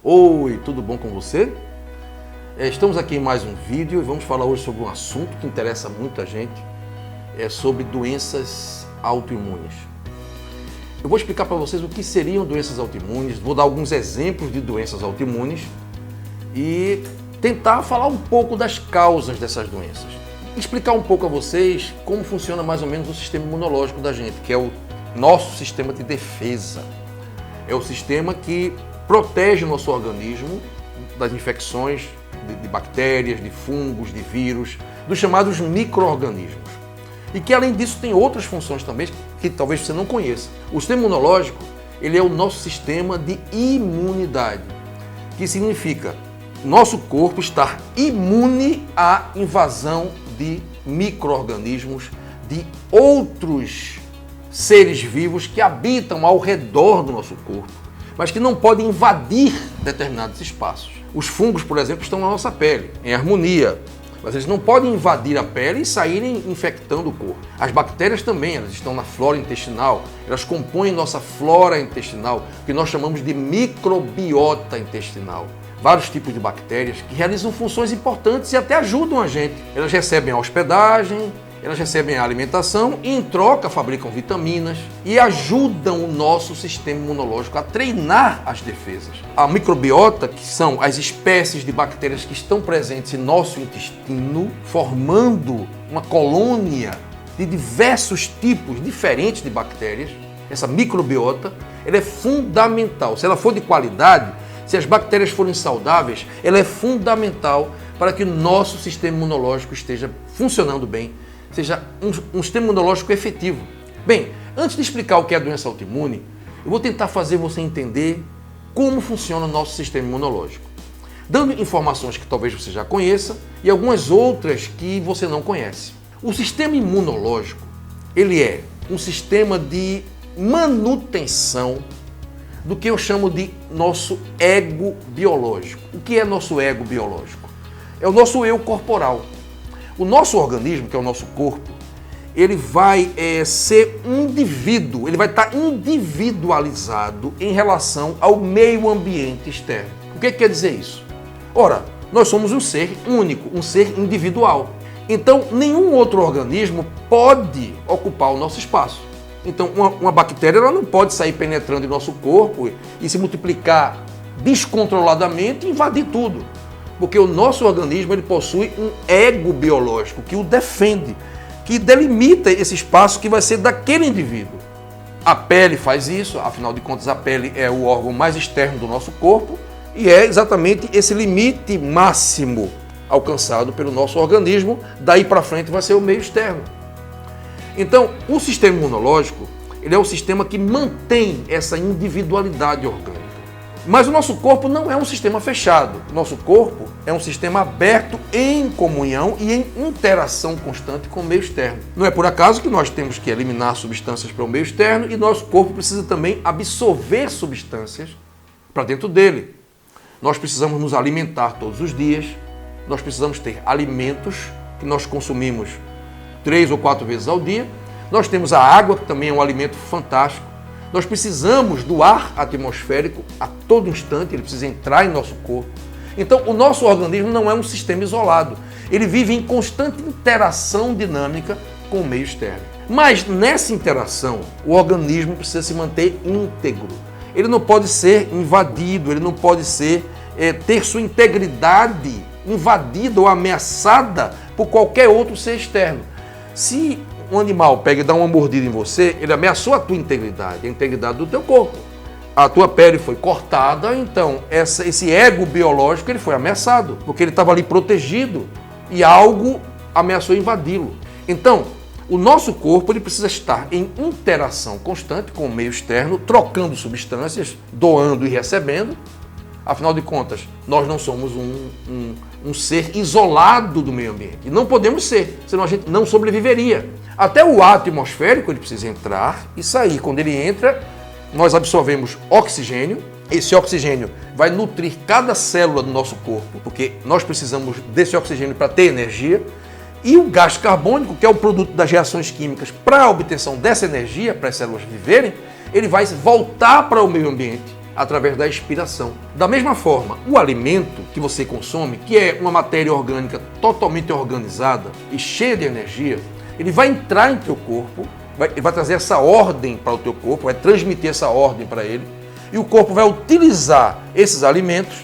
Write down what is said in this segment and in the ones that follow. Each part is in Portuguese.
Oi, tudo bom com você? Estamos aqui em mais um vídeo e vamos falar hoje sobre um assunto que interessa muita gente, sobre doenças autoimunes. Eu vou explicar para vocês o que seriam doenças autoimunes, vou dar alguns exemplos de doenças autoimunes e tentar falar um pouco das causas dessas doenças. Explicar um pouco a vocês como funciona mais ou menos o sistema imunológico da gente, que é o nosso sistema de defesa. É o sistema que protege o nosso organismo das infecções de bactérias, de fungos, de vírus, dos chamados micro-organismos. E que além disso tem outras funções também que talvez você não conheça. O sistema imunológico, ele é o nosso sistema de imunidade, que significa nosso corpo estar imune à invasão de micro-organismos, de outros seres vivos que habitam ao redor do nosso corpo, mas que não podem invadir determinados espaços. Os fungos, por exemplo, estão na nossa pele, em harmonia, mas eles não podem invadir a pele e saírem infectando o corpo. As bactérias também, elas estão na flora intestinal, elas compõem nossa flora intestinal, que nós chamamos de microbiota intestinal. Vários tipos de bactérias que realizam funções importantes e até ajudam a gente. Elas recebem a hospedagem, elas recebem a alimentação e em troca fabricam vitaminas e ajudam o nosso sistema imunológico a treinar as defesas. A microbiota, que são as espécies de bactérias que estão presentes em nosso intestino, formando uma colônia de diversos tipos diferentes de bactérias, essa microbiota, ela é fundamental. Se ela for de qualidade, se as bactérias forem saudáveis, ela é fundamental para que o nosso sistema imunológico esteja funcionando bem, seja um sistema imunológico efetivo. Bem, antes de explicar o que é a doença autoimune, eu vou tentar fazer você entender como funciona o nosso sistema imunológico, dando informações que talvez você já conheça e algumas outras que você não conhece. O sistema imunológico, ele é um sistema de manutenção do que eu chamo de nosso ego biológico. O que é nosso ego biológico? É o nosso eu corporal. O nosso organismo, que é o nosso corpo, ele vai ser um indivíduo, ele vai estar individualizado em relação ao meio ambiente externo. O que quer dizer isso? Ora, nós somos um ser único, um ser individual. Então, nenhum outro organismo pode ocupar o nosso espaço. Então, uma bactéria ela não pode sair penetrando em nosso corpo e se multiplicar descontroladamente e invadir tudo. Porque o nosso organismo ele possui um ego biológico que o defende, que delimita esse espaço que vai ser daquele indivíduo. A pele faz isso, afinal de contas a pele é o órgão mais externo do nosso corpo e é exatamente esse limite máximo alcançado pelo nosso organismo, daí para frente vai ser o meio externo. Então, o sistema imunológico ele é o sistema que mantém essa individualidade orgânica. Mas o nosso corpo não é um sistema fechado. O nosso corpo é um sistema aberto em comunhão e em interação constante com o meio externo. Não é por acaso que nós temos que eliminar substâncias para o meio externo e nosso corpo precisa também absorver substâncias para dentro dele. Nós precisamos nos alimentar todos os dias, nós precisamos ter alimentos que nós consumimos 3 ou 4 vezes ao dia. Nós temos a água, que também é um alimento fantástico. Nós precisamos do ar atmosférico a todo instante, ele precisa entrar em nosso corpo. Então, o nosso organismo não é um sistema isolado. Ele vive em constante interação dinâmica com o meio externo. Mas nessa interação, o organismo precisa se manter íntegro. Ele não pode ser invadido, ele não pode ter sua integridade invadida ou ameaçada por qualquer outro ser externo. Se um animal pega e dá uma mordida em você, ele ameaçou a tua integridade, a integridade do teu corpo. A tua pele foi cortada, então esse ego biológico ele foi ameaçado, porque ele estava ali protegido e algo ameaçou invadi-lo. Então, o nosso corpo ele precisa estar em interação constante com o meio externo, trocando substâncias, doando e recebendo. Afinal de contas, nós não somos um ser isolado do meio ambiente. E não podemos ser, senão a gente não sobreviveria. Até o ar atmosférico ele precisa entrar e sair. Quando ele entra, nós absorvemos oxigênio. Esse oxigênio vai nutrir cada célula do nosso corpo, porque nós precisamos desse oxigênio para ter energia. E o gás carbônico, que é o produto das reações químicas para a obtenção dessa energia, para as células viverem, ele vai voltar para o meio ambiente através da expiração. Da mesma forma, o alimento que você consome, que é uma matéria orgânica totalmente organizada e cheia de energia, ele vai entrar em teu corpo, vai trazer essa ordem para o teu corpo, vai transmitir essa ordem para ele, e o corpo vai utilizar esses alimentos,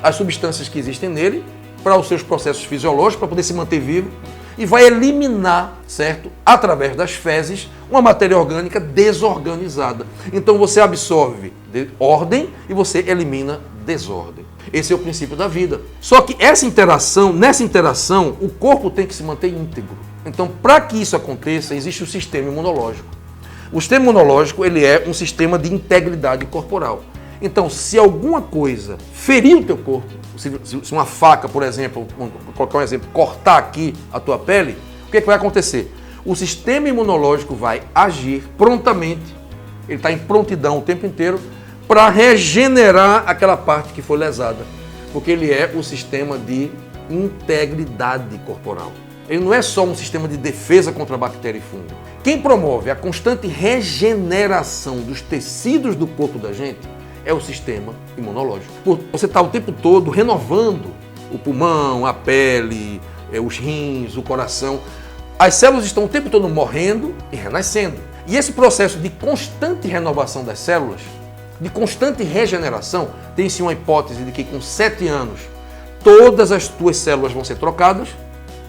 as substâncias que existem nele, para os seus processos fisiológicos, para poder se manter vivo, e vai eliminar, certo? Através das fezes, uma matéria orgânica desorganizada. Então você absorve ordem e você elimina desordem. Esse é o princípio da vida. Só que nessa interação, o corpo tem que se manter íntegro. Então, para que isso aconteça, existe o sistema imunológico. O sistema imunológico, ele é um sistema de integridade corporal. Então, se alguma coisa ferir o teu corpo, se uma faca, por exemplo, vou colocar um exemplo, cortar aqui a tua pele, o que vai acontecer? O sistema imunológico vai agir prontamente, ele está em prontidão o tempo inteiro, para regenerar aquela parte que foi lesada, porque ele é o sistema de integridade corporal. Ele não é só um sistema de defesa contra bactéria e fungo. Quem promove a constante regeneração dos tecidos do corpo da gente é o sistema imunológico. Você está o tempo todo renovando o pulmão, a pele, os rins, o coração. As células estão o tempo todo morrendo e renascendo. E esse processo de constante renovação das células, de constante regeneração, tem-se uma hipótese de que com 7 anos todas as tuas células vão ser trocadas.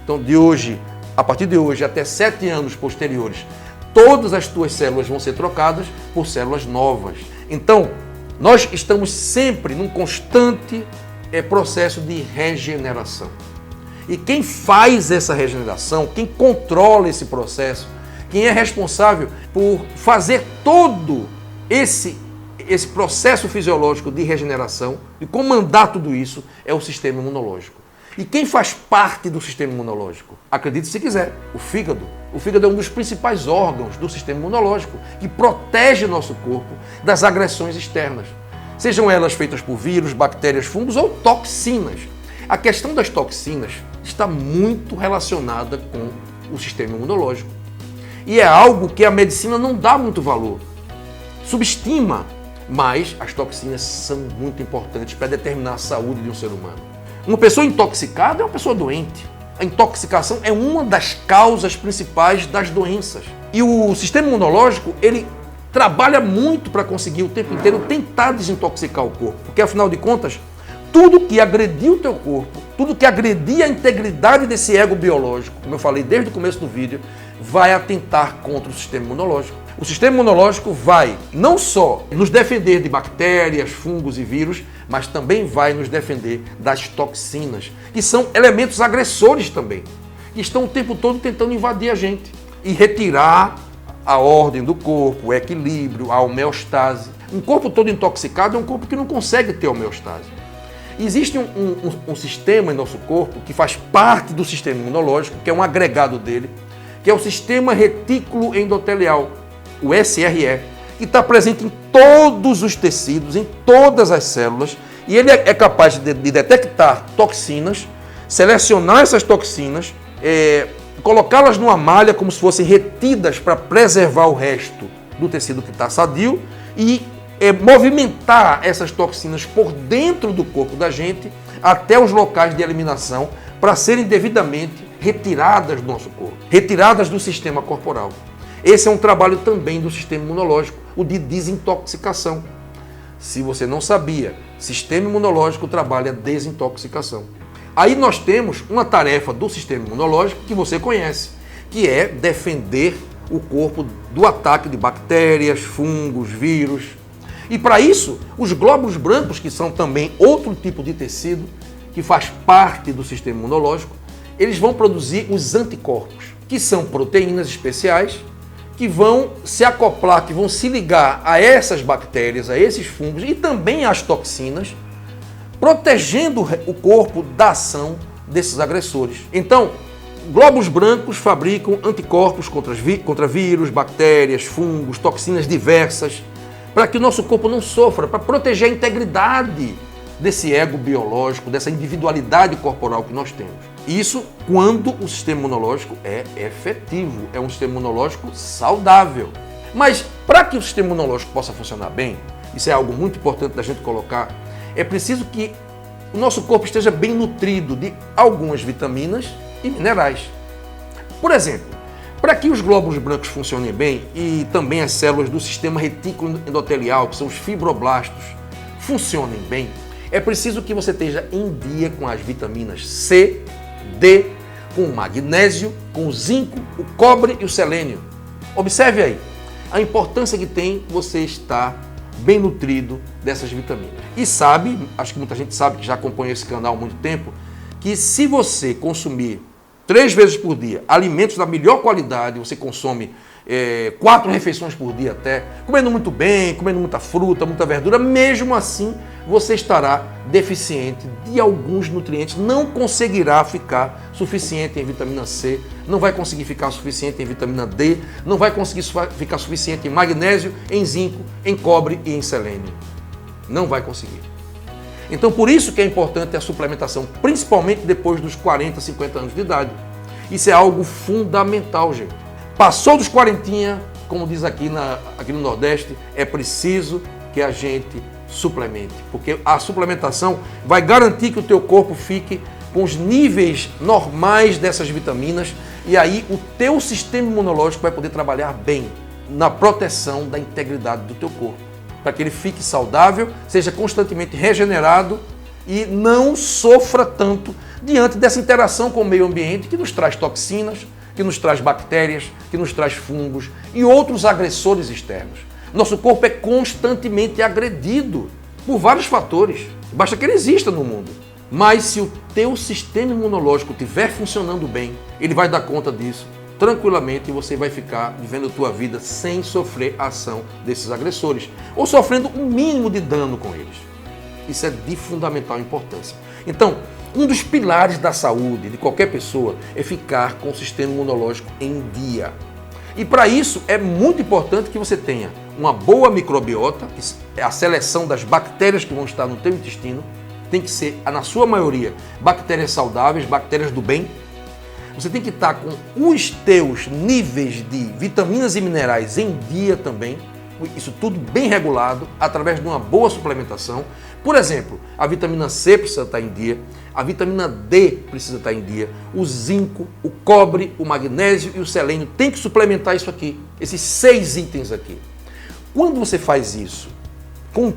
Então, a partir de hoje, até 7 anos posteriores, todas as tuas células vão ser trocadas por células novas. Então, nós estamos sempre num constante processo de regeneração. E quem faz essa regeneração, quem controla esse processo, quem é responsável por fazer todo esse processo fisiológico de regeneração e comandar tudo isso é o sistema imunológico. E quem faz parte do sistema imunológico? Acredite se quiser, o fígado. O fígado é um dos principais órgãos do sistema imunológico que protege nosso corpo das agressões externas, sejam elas feitas por vírus, bactérias, fungos ou toxinas. A questão das toxinas está muito relacionada com o sistema imunológico. E é algo que a medicina não dá muito valor, subestima, mas as toxinas são muito importantes para determinar a saúde de um ser humano. Uma pessoa intoxicada é uma pessoa doente. A intoxicação é uma das causas principais das doenças. E o sistema imunológico, ele trabalha muito para conseguir o tempo inteiro tentar desintoxicar o corpo. Porque, afinal de contas, tudo que agredir o teu corpo, tudo que agredir a integridade desse ego biológico, como eu falei desde o começo do vídeo, vai atentar contra o sistema imunológico. O sistema imunológico vai não só nos defender de bactérias, fungos e vírus, mas também vai nos defender das toxinas, que são elementos agressores também, que estão o tempo todo tentando invadir a gente e retirar a ordem do corpo, o equilíbrio, a homeostase. Um corpo todo intoxicado é um corpo que não consegue ter homeostase. Existe um sistema em nosso corpo que faz parte do sistema imunológico, que é um agregado dele, que é o sistema retículo endotelial, o SRE, que está presente em todos os tecidos, em todas as células, e ele é capaz de detectar toxinas, selecionar essas toxinas, colocá-las numa malha como se fossem retidas para preservar o resto do tecido que está sadio e movimentar essas toxinas por dentro do corpo da gente até os locais de eliminação para serem devidamente retiradas do nosso corpo, retiradas do sistema corporal. Esse é um trabalho também do sistema imunológico, o de desintoxicação. Se você não sabia, sistema imunológico trabalha desintoxicação. Aí nós temos uma tarefa do sistema imunológico que você conhece, que é defender o corpo do ataque de bactérias, fungos, vírus. E para isso, os glóbulos brancos, que são também outro tipo de tecido, que faz parte do sistema imunológico, eles vão produzir os anticorpos, que são proteínas especiais, que vão se acoplar, que vão se ligar a essas bactérias, a esses fungos e também às toxinas, protegendo o corpo da ação desses agressores. Então, glóbulos brancos fabricam anticorpos contra vírus, bactérias, fungos, toxinas diversas, para que o nosso corpo não sofra, para proteger a integridade desse ego biológico, dessa individualidade corporal que nós temos. Isso quando o sistema imunológico é efetivo, é um sistema imunológico saudável. Mas para que o sistema imunológico possa funcionar bem, isso é algo muito importante da gente colocar, é preciso que o nosso corpo esteja bem nutrido de algumas vitaminas e minerais. Por exemplo, para que os glóbulos brancos funcionem bem e também as células do sistema retículo endotelial, que são os fibroblastos, funcionem bem, é preciso que você esteja em dia com as vitaminas C, D, com o magnésio, com o zinco, o cobre e o selênio. Observe aí a importância que tem você estar bem nutrido dessas vitaminas. E sabe, acho que muita gente sabe que já acompanha esse canal há muito tempo, que se você consumir 3 vezes por dia alimentos da melhor qualidade, você consome 4 refeições por dia até, comendo muito bem, comendo muita fruta, muita verdura, mesmo assim você estará deficiente de alguns nutrientes, não conseguirá ficar suficiente em vitamina C, não vai conseguir ficar suficiente em vitamina D, não vai conseguir ficar suficiente em magnésio, em zinco, em cobre e em selênio. Não vai conseguir. Então, por isso que é importante a suplementação, principalmente depois dos 40, 50 anos de idade. Isso é algo fundamental, gente. Passou dos 40, como diz aqui no Nordeste, é preciso que a gente suplemente, porque a suplementação vai garantir que o teu corpo fique com os níveis normais dessas vitaminas e aí o teu sistema imunológico vai poder trabalhar bem na proteção da integridade do teu corpo, para que ele fique saudável, seja constantemente regenerado e não sofra tanto diante dessa interação com o meio ambiente que nos traz toxinas, que nos traz bactérias, que nos traz fungos e outros agressores externos. Nosso corpo é constantemente agredido por vários fatores. Basta que ele exista no mundo. Mas se o teu sistema imunológico estiver funcionando bem, ele vai dar conta disso tranquilamente e você vai ficar vivendo a tua vida sem sofrer a ação desses agressores ou sofrendo um mínimo de dano com eles. Isso é de fundamental importância. Então, um dos pilares da saúde de qualquer pessoa é ficar com o sistema imunológico em dia. E para isso é muito importante que você tenha uma boa microbiota, que é a seleção das bactérias que vão estar no teu intestino, tem que ser, na sua maioria, bactérias saudáveis, bactérias do bem. Você tem que estar com os teus níveis de vitaminas e minerais em dia também, isso tudo bem regulado, através de uma boa suplementação. Por exemplo, a vitamina C precisa estar em dia, a vitamina D precisa estar em dia, o zinco, o cobre, o magnésio e o selênio tem que suplementar isso aqui, esses 6 itens aqui. Quando você faz isso com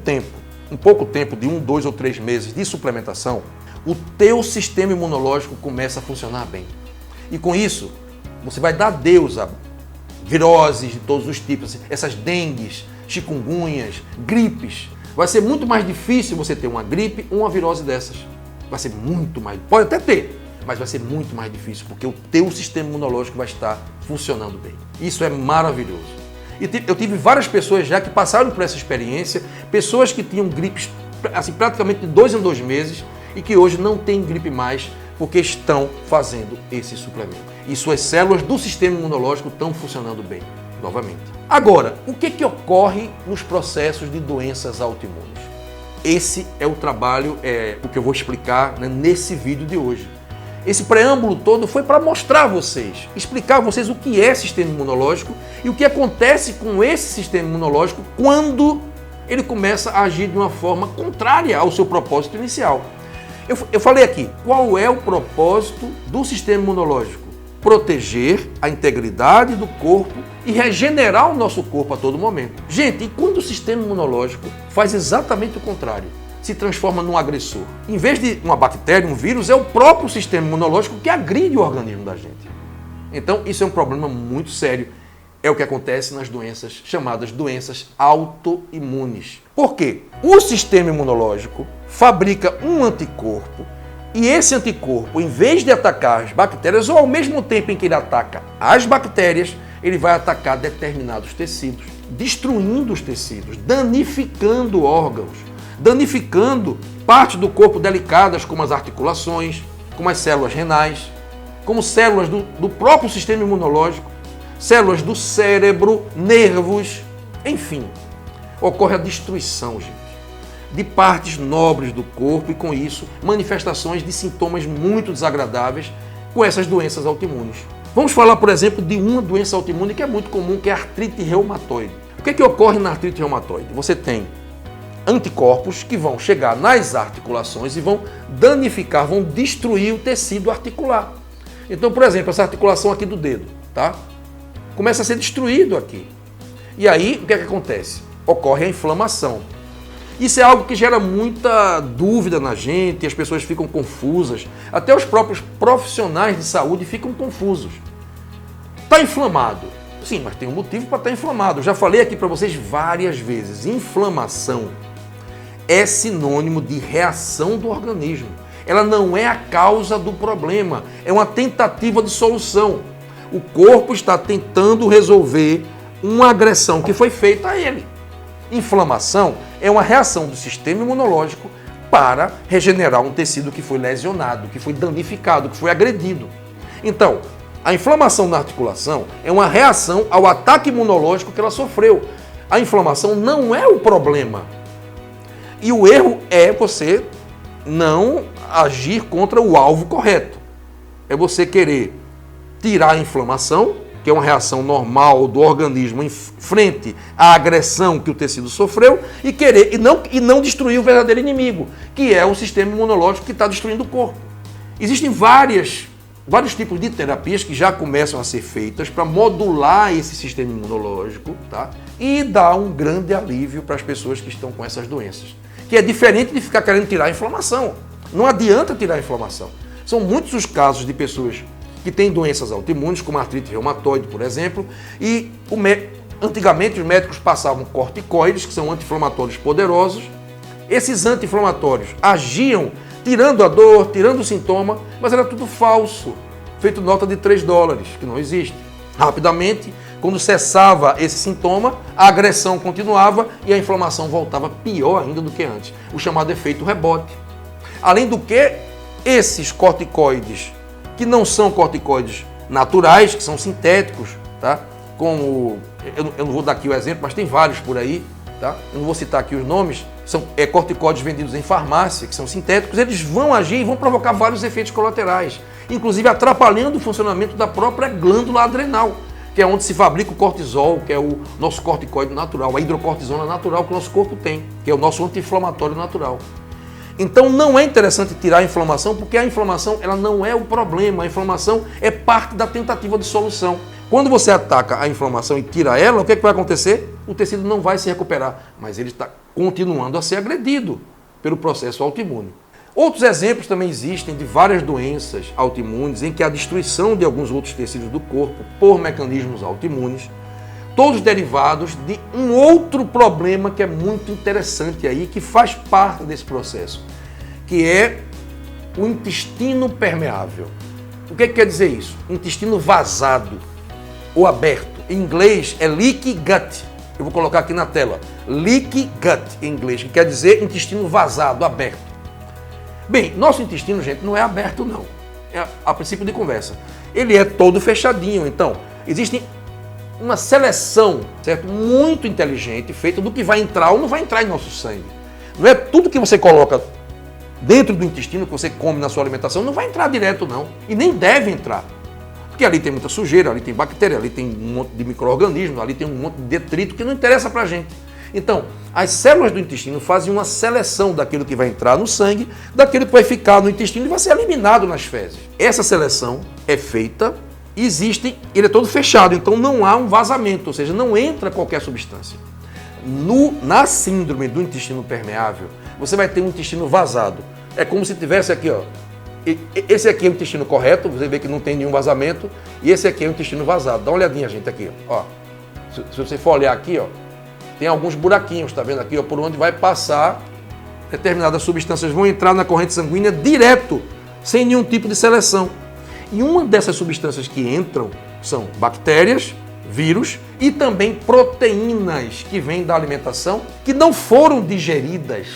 um pouco tempo de 1, 2 ou 3 meses de suplementação, o teu sistema imunológico começa a funcionar bem. E com isso, você vai dar adeus a viroses de todos os tipos, essas dengues, chikungunhas, gripes. Vai ser muito mais difícil você ter uma gripe ou uma virose dessas. Vai ser muito mais, pode até ter, mas vai ser muito mais difícil, porque o teu sistema imunológico vai estar funcionando bem. Isso é maravilhoso. E eu tive várias pessoas já que passaram por essa experiência, pessoas que tinham gripes assim, praticamente de 2 em 2 meses e que hoje não têm gripe mais porque estão fazendo esse suplemento. E suas células do sistema imunológico estão funcionando bem, novamente. Agora, o que ocorre nos processos de doenças autoimunes? Esse é o trabalho, o que eu vou explicar, né, nesse vídeo de hoje. Esse preâmbulo todo foi para mostrar a vocês, explicar a vocês o que é sistema imunológico e o que acontece com esse sistema imunológico quando ele começa a agir de uma forma contrária ao seu propósito inicial. Eu falei aqui, qual é o propósito do sistema imunológico? Proteger a integridade do corpo e regenerar o nosso corpo a todo momento. Gente, e quando o sistema imunológico faz exatamente o contrário? Se transforma num agressor. Em vez de uma bactéria, um vírus, é o próprio sistema imunológico que agride o organismo da gente. Então, isso é um problema muito sério. É o que acontece nas doenças chamadas doenças autoimunes. Por quê? O sistema imunológico fabrica um anticorpo e esse anticorpo, em vez de atacar as bactérias, ou ao mesmo tempo em que ele ataca as bactérias, ele vai atacar determinados tecidos, destruindo os tecidos, danificando órgãos, danificando partes do corpo delicadas, como as articulações, como as células renais, como células do próprio sistema imunológico, células do cérebro, nervos, enfim. Ocorre a destruição, gente, de partes nobres do corpo e, com isso, manifestações de sintomas muito desagradáveis com essas doenças autoimunes. Vamos falar, por exemplo, de uma doença autoimune que é muito comum, que é a artrite reumatoide. O que ocorre na artrite reumatoide? Você tem anticorpos que vão chegar nas articulações e vão danificar, vão destruir o tecido articular. Então, por exemplo, essa articulação aqui do dedo, tá? Começa a ser destruído aqui. E aí, o que é que acontece? Ocorre a inflamação. Isso é algo que gera muita dúvida na gente, as pessoas ficam confusas, até os próprios profissionais de saúde ficam confusos. Está inflamado? Sim, mas tem um motivo para estar inflamado. Eu já falei aqui para vocês várias vezes, inflamação é sinônimo de reação do organismo. Ela não é a causa do problema, é uma tentativa de solução. O corpo está tentando resolver uma agressão que foi feita a ele. Inflamação é uma reação do sistema imunológico para regenerar um tecido que foi lesionado, que foi danificado, que foi agredido. Então, a inflamação na articulação é uma reação ao ataque imunológico que ela sofreu. A inflamação não é o problema. E o erro é você não agir contra o alvo correto. É você querer tirar a inflamação, que é uma reação normal do organismo em frente à agressão que o tecido sofreu, e não destruir o verdadeiro inimigo, que é o sistema imunológico que está destruindo o corpo. Existem vários tipos de terapias que já começam a ser feitas para modular esse sistema imunológico, tá? E dar um grande alívio para as pessoas que estão com essas doenças. Que é diferente de ficar querendo tirar a inflamação. Não adianta tirar a inflamação. São muitos os casos de pessoas que têm doenças autoimunes, como artrite reumatoide, por exemplo, e antigamente os médicos passavam corticoides, que são anti-inflamatórios poderosos. Esses anti-inflamatórios agiam tirando a dor, tirando o sintoma, mas era tudo falso, feito nota de $3, que não existe. Rapidamente, quando cessava esse sintoma, a agressão continuava e a inflamação voltava pior ainda do que antes, o chamado efeito rebote. Além do que, esses corticoides, que não são corticoides naturais, que são sintéticos, tá? Como, eu não vou dar aqui o exemplo, mas tem vários por aí, tá? Eu não vou citar aqui os nomes, são corticoides vendidos em farmácia, que são sintéticos, eles vão agir e vão provocar vários efeitos colaterais, inclusive atrapalhando o funcionamento da própria glândula adrenal, que é onde se fabrica o cortisol, que é o nosso corticoide natural, a hidrocortisona natural que o nosso corpo tem, que é o nosso anti-inflamatório natural. Então não é interessante tirar a inflamação, porque a inflamação ela não é o problema, a inflamação é parte da tentativa de solução. Quando você ataca a inflamação e tira ela, o que é que vai acontecer? O tecido não vai se recuperar, mas ele está continuando a ser agredido pelo processo autoimune. Outros exemplos também existem de várias doenças autoimunes em que a destruição de alguns outros tecidos do corpo por mecanismos autoimunes, todos derivados de um outro problema que é muito interessante aí, que faz parte desse processo, que é o intestino permeável. O que quer dizer isso? Intestino vazado ou aberto. Em inglês é leaky gut. Eu vou colocar aqui na tela. Leaky gut em inglês, que quer dizer intestino vazado, aberto. Bem, nosso intestino, gente, não é aberto não. É a princípio de conversa. Ele é todo fechadinho, então existe uma seleção, certo? Muito inteligente, feita do que vai entrar ou não vai entrar em nosso sangue. Não é tudo que você coloca dentro do intestino, que você come na sua alimentação, não vai entrar direto não. E nem deve entrar. Porque ali tem muita sujeira, ali tem bactéria, ali tem um monte de micro-organismos, ali tem um monte de detrito que não interessa pra gente. Então, as células do intestino fazem uma seleção daquilo que vai entrar no sangue, daquilo que vai ficar no intestino e vai ser eliminado nas fezes. Essa seleção é feita, ele é todo fechado, então não há um vazamento, ou seja, não entra qualquer substância. Na síndrome do intestino permeável, você vai ter um intestino vazado. É como se tivesse aqui, ó. Esse aqui é o intestino correto, você vê que não tem nenhum vazamento, e esse aqui é o intestino vazado. Dá uma olhadinha, gente, aqui, ó. Se você for olhar aqui, ó, tem alguns buraquinhos, tá vendo aqui, ó, por onde vai passar determinadas substâncias, vão entrar na corrente sanguínea direto, sem nenhum tipo de seleção. E uma dessas substâncias que entram são bactérias, vírus e também proteínas que vêm da alimentação que não foram digeridas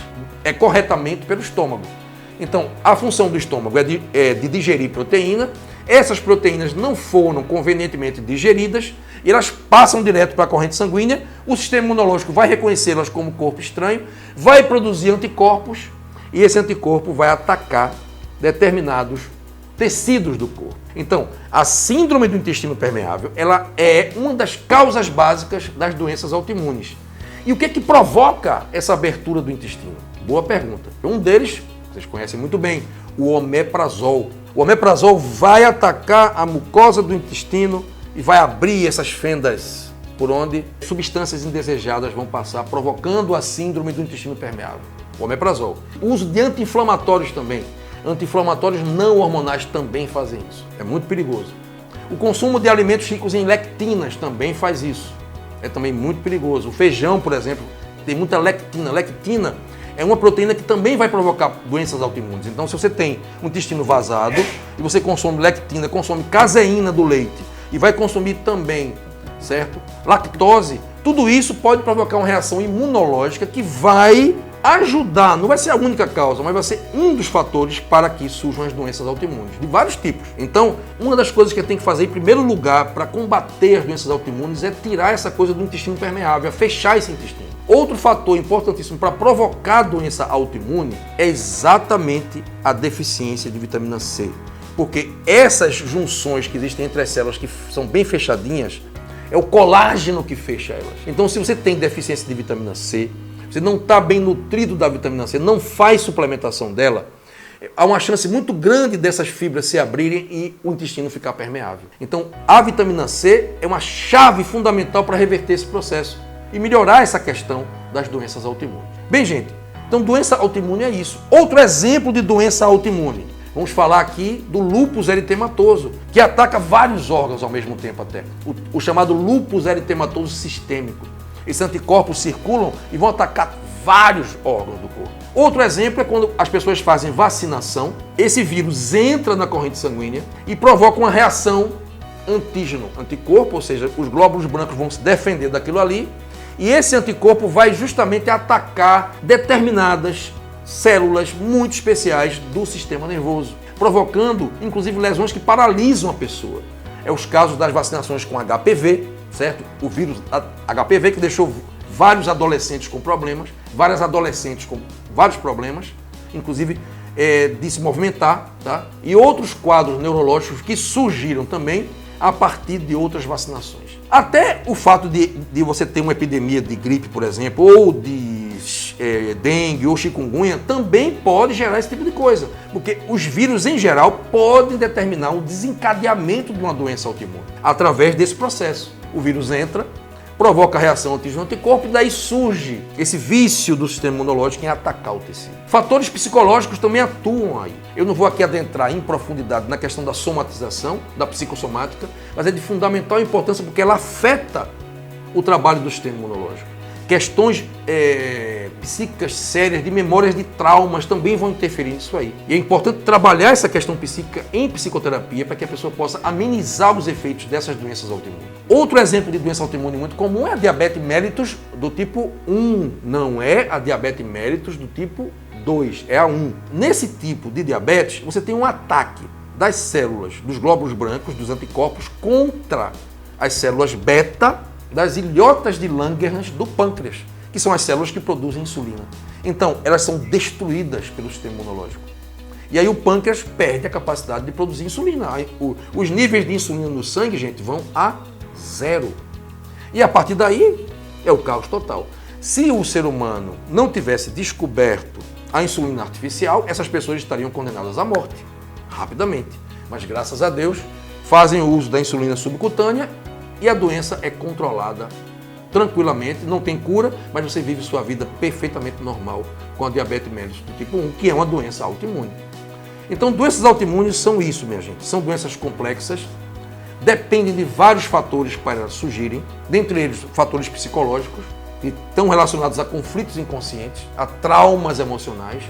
corretamente pelo estômago. Então, a função do estômago é de digerir proteína. Essas proteínas não foram convenientemente digeridas e elas passam direto para a corrente sanguínea. O sistema imunológico vai reconhecê-las como corpo estranho, vai produzir anticorpos e esse anticorpo vai atacar determinados tecidos do corpo. Então, a síndrome do intestino permeável, ela é uma das causas básicas das doenças autoimunes. E o que provoca essa abertura do intestino? Boa pergunta. Um deles, vocês conhecem muito bem, o omeprazol. O omeprazol vai atacar a mucosa do intestino e vai abrir essas fendas por onde substâncias indesejadas vão passar, provocando a síndrome do intestino permeável. O omeprazol. O uso de anti-inflamatórios também. Anti-inflamatórios não hormonais também fazem isso. É muito perigoso. O consumo de alimentos ricos em lectinas também faz isso. É também muito perigoso. O feijão, por exemplo, tem muita lectina. Lectina é uma proteína que também vai provocar doenças autoimunes. Então, se você tem um intestino vazado e você consome lectina, consome caseína do leite e vai consumir também, certo? Lactose, tudo isso pode provocar uma reação imunológica que vai ajudar, não vai ser a única causa, mas vai ser um dos fatores para que surjam as doenças autoimunes, de vários tipos. Então, uma das coisas que tem que fazer em primeiro lugar para combater as doenças autoimunes é tirar essa coisa do intestino permeável, é fechar esse intestino. Outro fator importantíssimo para provocar doença autoimune é exatamente a deficiência de vitamina C. Porque essas junções que existem entre as células que são bem fechadinhas, é o colágeno que fecha elas. Então, se você tem deficiência de vitamina C, você não está bem nutrido da vitamina C, não faz suplementação dela, há uma chance muito grande dessas fibras se abrirem e o intestino ficar permeável. Então, a vitamina C é uma chave fundamental para reverter esse processo e melhorar essa questão das doenças autoimunes. Bem, gente, então doença autoimune é isso. Outro exemplo de doença autoimune. Vamos falar aqui do lúpus eritematoso, que ataca vários órgãos ao mesmo tempo até. O chamado lúpus eritematoso sistêmico. Esses anticorpos circulam e vão atacar vários órgãos do corpo. Outro exemplo é quando as pessoas fazem vacinação, esse vírus entra na corrente sanguínea e provoca uma reação antígeno-anticorpo, ou seja, os glóbulos brancos vão se defender daquilo ali, e esse anticorpo vai justamente atacar determinadas células muito especiais do sistema nervoso, provocando, inclusive, lesões que paralisam a pessoa. É os casos das vacinações com HPV, certo? O vírus HPV que deixou vários adolescentes com problemas, várias adolescentes com vários problemas, inclusive de se movimentar, tá? E outros quadros neurológicos que surgiram também a partir de outras vacinações. Até o fato de você ter uma epidemia de gripe, por exemplo, ou de dengue ou chikungunya, também pode gerar esse tipo de coisa, porque os vírus em geral podem determinar o desencadeamento de uma doença autoimune através desse processo. O vírus entra, provoca a reação antígeno-anticorpo e daí surge esse vício do sistema imunológico em atacar o tecido. Fatores psicológicos também atuam aí. Eu não vou aqui adentrar em profundidade na questão da somatização, da psicossomática, mas é de fundamental importância porque ela afeta o trabalho do sistema imunológico. Questões psíquicas sérias, de memórias de traumas também vão interferir nisso aí. E é importante trabalhar essa questão psíquica em psicoterapia para que a pessoa possa amenizar os efeitos dessas doenças autoimunes. Outro exemplo de doença autoimune muito comum é a diabetes mellitus do tipo 1. Não é a diabetes mellitus do tipo 2, é a 1. Nesse tipo de diabetes, você tem um ataque das células, dos glóbulos brancos, dos anticorpos, contra as células beta das ilhotas de Langerhans do pâncreas, que são as células que produzem insulina. Então, elas são destruídas pelo sistema imunológico. E aí o pâncreas perde a capacidade de produzir insulina. Os níveis de insulina no sangue, gente, vão a 0. E a partir daí, é o caos total. Se o ser humano não tivesse descoberto a insulina artificial, essas pessoas estariam condenadas à morte, rapidamente. Mas, graças a Deus, fazem o uso da insulina subcutânea e a doença é controlada tranquilamente, não tem cura, mas você vive sua vida perfeitamente normal com a diabetes mellitus do tipo 1, que é uma doença autoimune. Então, doenças autoimunes são isso, minha gente. São doenças complexas, dependem de vários fatores para elas surgirem, dentre eles fatores psicológicos, que estão relacionados a conflitos inconscientes, a traumas emocionais.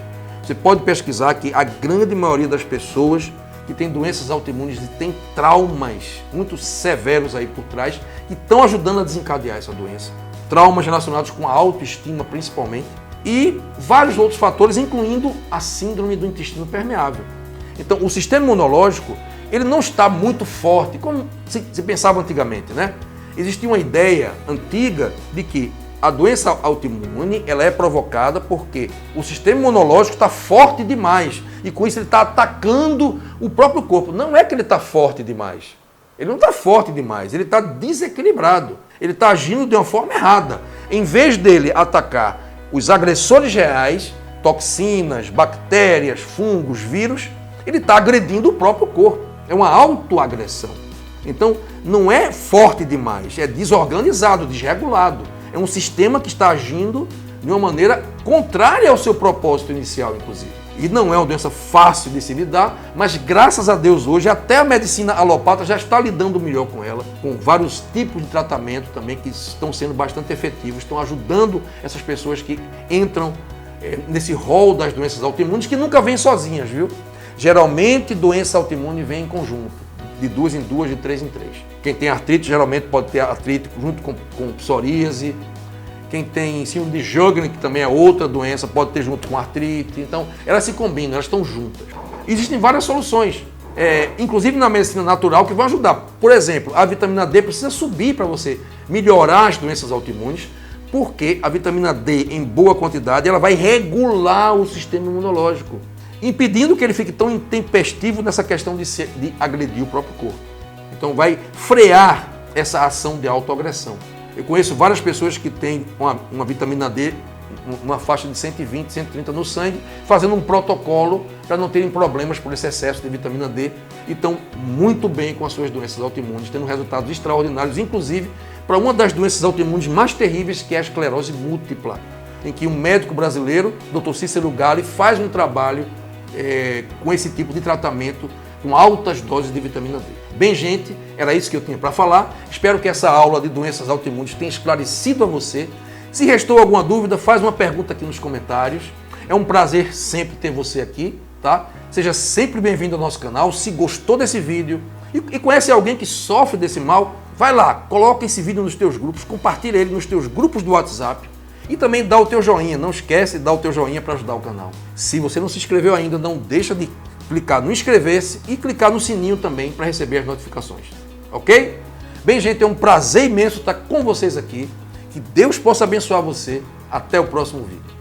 Você pode pesquisar que a grande maioria das pessoas que tem doenças autoimunes e tem traumas muito severos aí por trás que estão ajudando a desencadear essa doença. Traumas relacionados com a autoestima, principalmente, e vários outros fatores, incluindo a síndrome do intestino permeável. Então, o sistema imunológico, ele não está muito forte, como se pensava antigamente, né? Existia uma ideia antiga de que a doença autoimune ela é provocada porque o sistema imunológico está forte demais e com isso ele está atacando o próprio corpo. Não é que ele está forte demais, Ele não está forte demais, ele está desequilibrado. Ele está agindo de uma forma errada. Em vez dele atacar os agressores reais, toxinas, bactérias, fungos, vírus, ele está agredindo o próprio corpo. É uma autoagressão. Então, não é forte demais, é desorganizado, desregulado. É um sistema que está agindo de uma maneira contrária ao seu propósito inicial, inclusive. E não é uma doença fácil de se lidar, mas graças a Deus hoje até a medicina alopata já está lidando melhor com ela, com vários tipos de tratamento também que estão sendo bastante efetivos, estão ajudando essas pessoas que entram nesse rol das doenças autoimunes, que nunca vêm sozinhas, viu? Geralmente doença autoimune vem em conjunto, de 2 em 2, de 3 em 3. Quem tem artrite geralmente pode ter artrite junto com psoríase. Quem tem síndrome de Sjögren, que também é outra doença, pode ter junto com artrite. Então, elas se combinam, elas estão juntas. Existem várias soluções, inclusive na medicina natural, que vão ajudar. Por exemplo, a vitamina D precisa subir para você melhorar as doenças autoimunes, porque a vitamina D, em boa quantidade, ela vai regular o sistema imunológico, impedindo que ele fique tão intempestivo nessa questão de agredir o próprio corpo. Então, vai frear essa ação de autoagressão. Eu conheço várias pessoas que têm uma vitamina D, uma faixa de 120, 130 no sangue, fazendo um protocolo para não terem problemas por esse excesso de vitamina D e estão muito bem com as suas doenças autoimunes, tendo resultados extraordinários, inclusive para uma das doenças autoimunes mais terríveis, que é a esclerose múltipla, em que um médico brasileiro, Dr. Cícero Galli, faz um trabalho com esse tipo de tratamento com altas doses de vitamina D. Bem, gente, era isso que eu tinha para falar. Espero que essa aula de doenças autoimunes tenha esclarecido a você. Se restou alguma dúvida, faz uma pergunta aqui nos comentários. É um prazer sempre ter você aqui, tá? Seja sempre bem-vindo ao nosso canal. Se gostou desse vídeo e conhece alguém que sofre desse mal, vai lá, coloca esse vídeo nos teus grupos, compartilha ele nos teus grupos do WhatsApp e também dá o teu joinha. Não esquece de dar o teu joinha para ajudar o canal. Se você não se inscreveu ainda, não deixa de clicar no inscrever-se e clicar no sininho também para receber as notificações, ok? Bem, gente, é um prazer imenso estar com vocês aqui. Que Deus possa abençoar você. Até o próximo vídeo.